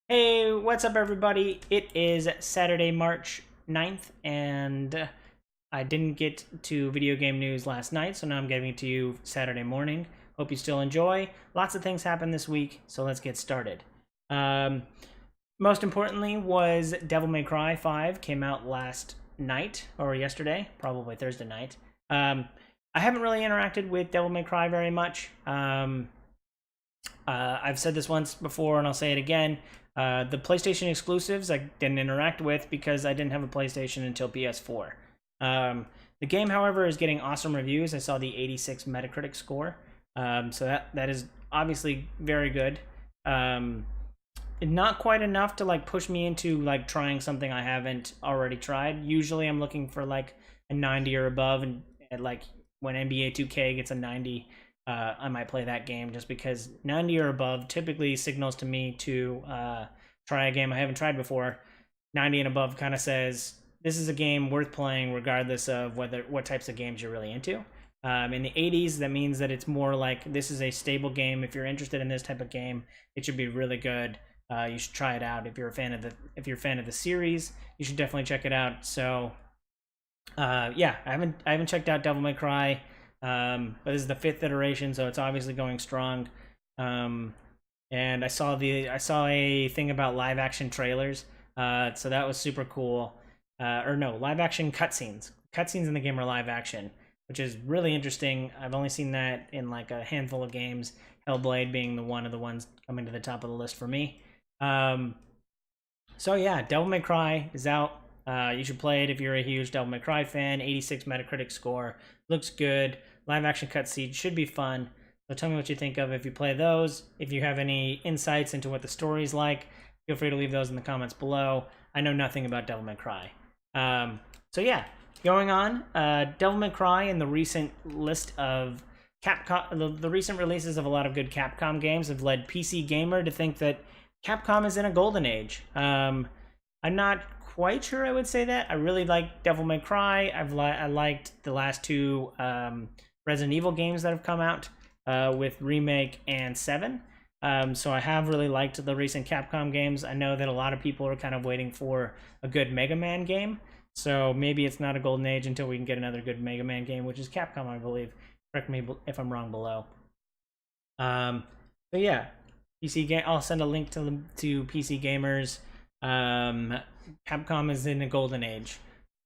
Hey, what's up, everybody? It is Saturday, March 9th, and I didn't get to video game news last night, so now I'm giving it to you Saturday morning. Hope you still enjoy. Lots of things happened this week, so let's get started. Um, Most importantly was Devil May Cry 5 came out last night, or yesterday, probably Thursday night. I haven't really interacted with Devil May Cry very much. I've said this once before, and I'll say it again. The PlayStation exclusives I didn't interact with because I didn't have a PlayStation until PS4. The game, however, is getting awesome reviews. I saw the 86 Metacritic score, so that is obviously very good. Not quite enough to like push me into like trying something I haven't already tried. Usually, I'm looking for like a 90 or above, and like when NBA 2K gets a 90, I might play that game just because 90 or above typically signals to me to try a game I haven't tried before. 90 and above kind of says this is a game worth playing regardless of what types of games you're really into. In the 80s, that means that it's more like this is a stable game. If you're interested in this type of game, it should be really good. You should try it out. If you're a fan of the series, you should definitely check it out. So yeah, I haven't checked out Devil May Cry, but this is the 5th iteration, so it's obviously going strong. Um, and I saw a thing about live action trailers, so that was super cool. Or no, live action cutscenes. Cutscenes in the game are live action, which is really interesting. I've only seen that in like a handful of games. Hellblade being the one of the ones coming to the top of the list for me. Um, so yeah, Devil May Cry is out. You should play it if you're a huge Devil May Cry fan. 86 Metacritic score. Looks good. Live action cutscene should be fun. So tell me what you think of if you play those. If you have any insights into what the story's like, feel free to leave those in the comments below. I know nothing about Devil May Cry. So yeah, going on. Devil May Cry in the recent list of Capcom, the recent releases of a lot of good Capcom games have led PC Gamer to think that Capcom is in a golden age. I'm not quite sure I would say that. I really like Devil May Cry. I liked the last two Resident Evil games that have come out with Remake and 7. So I have really liked the recent Capcom games. I know that a lot of people are kind of waiting for a good Mega Man game. So maybe it's not a golden age until we can get another good Mega Man game, which is Capcom, I believe. Correct me if I'm wrong below. So yeah, PC game. I'll send a link to PC Gamers. Capcom is in a golden age.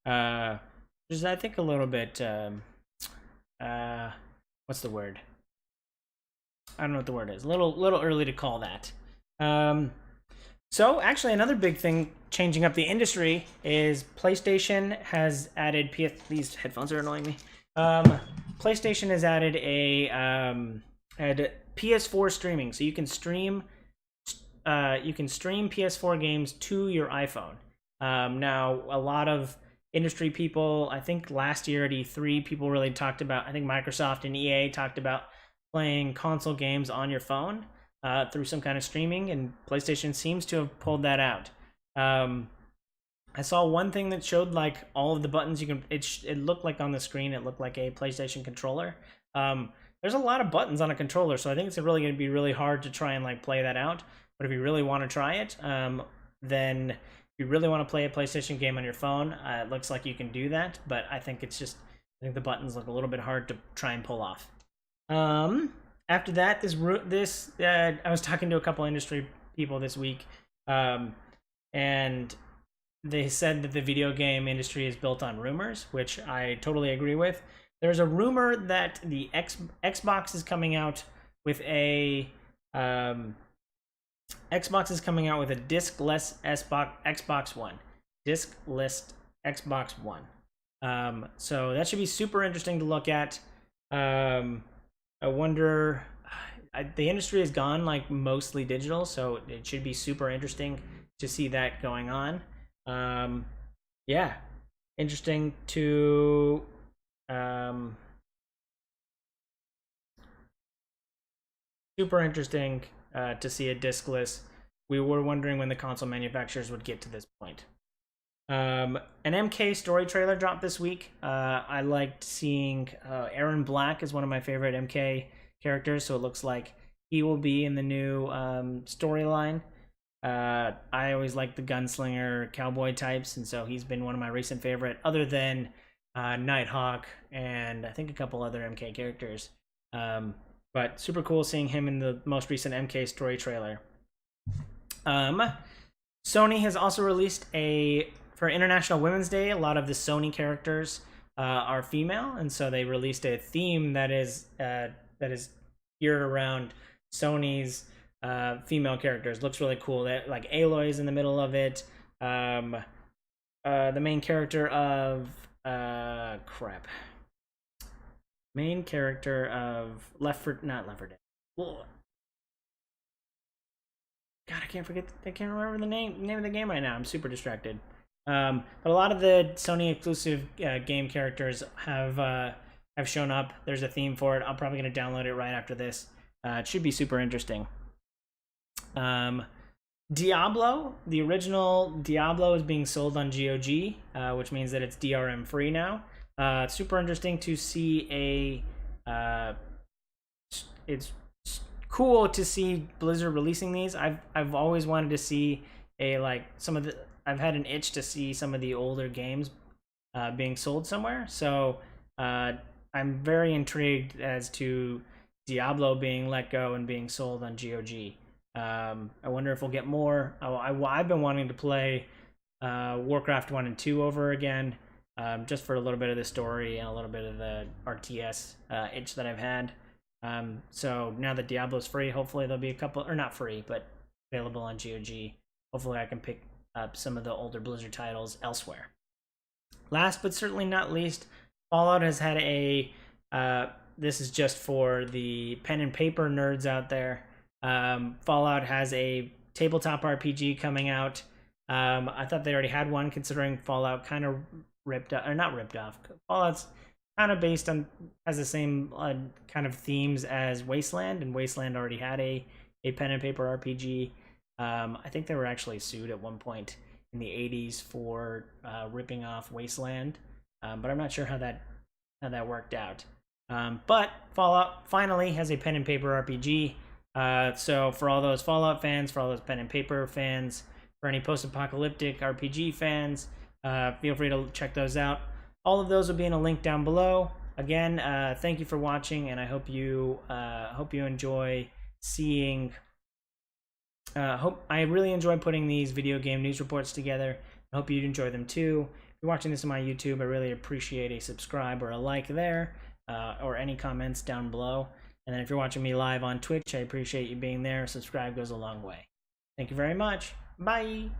Which is I think a little bit. What's the word? I don't know what the word is. Little early to call that. So actually, another big thing changing up the industry is PlayStation has added These headphones are annoying me. PlayStation has added had PS4 streaming, so you can stream PS4 games to your iPhone. Now, a lot of industry people, I think last year at E3, people really talked about. I think Microsoft and EA talked about playing console games on your phone through some kind of streaming, and PlayStation seems to have pulled that out. I saw one thing that showed like all of the buttons you can. It looked like on the screen, it looked like a PlayStation controller. There's a lot of buttons on a controller, so I think it's really going to be really hard to try and like play that out. But if you really want to try it, then if you really want to play a PlayStation game on your phone, it looks like you can do that. But I think I think the buttons look a little bit hard to try and pull off. After that, I was talking to a couple industry people this week, and they said that the video game industry is built on rumors, which I totally agree with. There's a rumor that the Xbox is coming out with a Xbox is coming out with a disc-less Xbox One. Disc-less Xbox One. So that should be super interesting to look at. I wonder. The industry has gone like mostly digital, so it should be super interesting to see that going on. Yeah, interesting to super interesting to see a discless. We were wondering when the console manufacturers would get to this point. An MK story trailer dropped this week. I liked seeing Aaron Black is one of my favorite MK characters, so it looks like he will be in the new storyline. I always like the gunslinger cowboy types, and so he's been one of my recent favorite, other than Nighthawk and I think a couple other MK characters. But super cool seeing him in the most recent MK story trailer. Sony has also released for International Women's Day, a lot of the Sony characters are female, and so they released a theme that is geared around Sony's female characters. Looks really cool. That like Aloy's in the middle of it. The main character of main character of not Left 4 Dead. Whoa. God, I can't remember the name of the game right now. I'm super distracted. But a lot of the Sony exclusive game characters have shown up. There's a theme for it. I'm probably going to download it right after this. It should be super interesting. Diablo, the original Diablo, is being sold on GOG, which means that it's DRM free now. Super interesting to see it's cool to see Blizzard releasing these. I've always wanted to see I've had an itch to see some of the older games being sold somewhere. So I'm very intrigued as to Diablo being let go and being sold on GOG. I wonder if we'll get more. I've been wanting to play Warcraft 1 and 2 over again, just for a little bit of the story and a little bit of the RTS itch that I've had. So now that Diablo's free, hopefully there'll be a couple, or not free, but available on GOG. Hopefully I can pick up some of the older Blizzard titles elsewhere. Last but certainly not least, Fallout has had this is just for the pen and paper nerds out there. Fallout has a tabletop RPG coming out. I thought they already had one, considering Fallout kind of not ripped off. Fallout's kind of has the same kind of themes as Wasteland, and Wasteland already had a pen and paper RPG. I think they were actually sued at one point in the 80s for ripping off Wasteland, but I'm not sure how that worked out. But Fallout finally has a pen and paper RPG. So for all those Fallout fans, for all those pen and paper fans, for any post-apocalyptic RPG fans, feel free to check those out. All of those will be in a link down below. Again, thank you for watching, and I hope you enjoy seeing. I really enjoy putting these video game news reports together. I hope you enjoy them too. If you're watching this on my YouTube, I really appreciate a subscribe or a like there, or any comments down below. And then if you're watching me live on Twitch, I appreciate you being there. Subscribe goes a long way. Thank you very much. Bye.